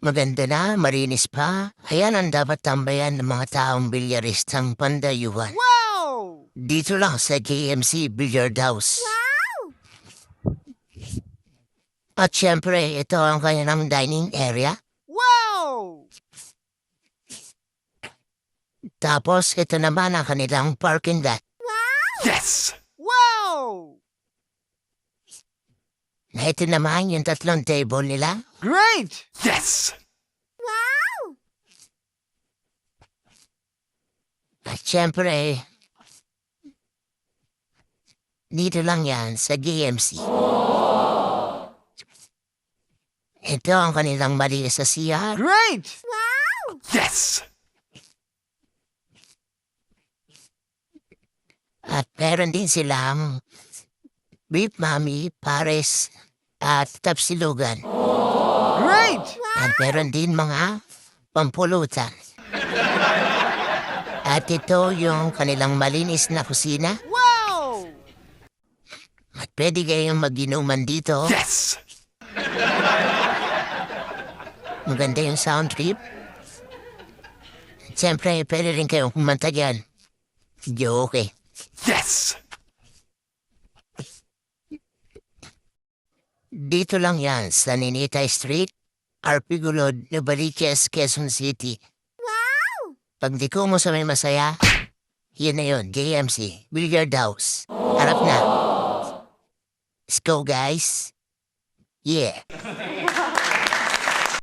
Maganda na, marinis pa. Ayan ang dapat tambayan ng mga taong bilyaristang pandayuhan. Wow! Dito lang sa KMC Billiard House. At syempre, ito ang kanilang dining area. Wow! Tapos, ito naman ang kanilang parking lot. Yes! Wow! Na ito naman yung tatlong table nila. Great! Yes! At syempre, dito lang yan sa KMC. Ito ang kanilang malinis sa CR. Great! Yes! At meron din silang beef mami, pares, at tapsilugan. Great! At meron din mga pampulutan. At ito yung kanilang malinis na kusina. Wow! At pwede kayong mag-inuman dito. Yes! Maganda yung sound trip. Siyempre, pwede rin kayong kumanta dyan. Di okay. Yes! Dito lang yan sa Ninita Street, Arpigulod, Novaliches, Quezon City. Pag di ko mo sa may masaya, yun na yun, JMC, Billiard House. Harap na. Let's go, guys. Yeah.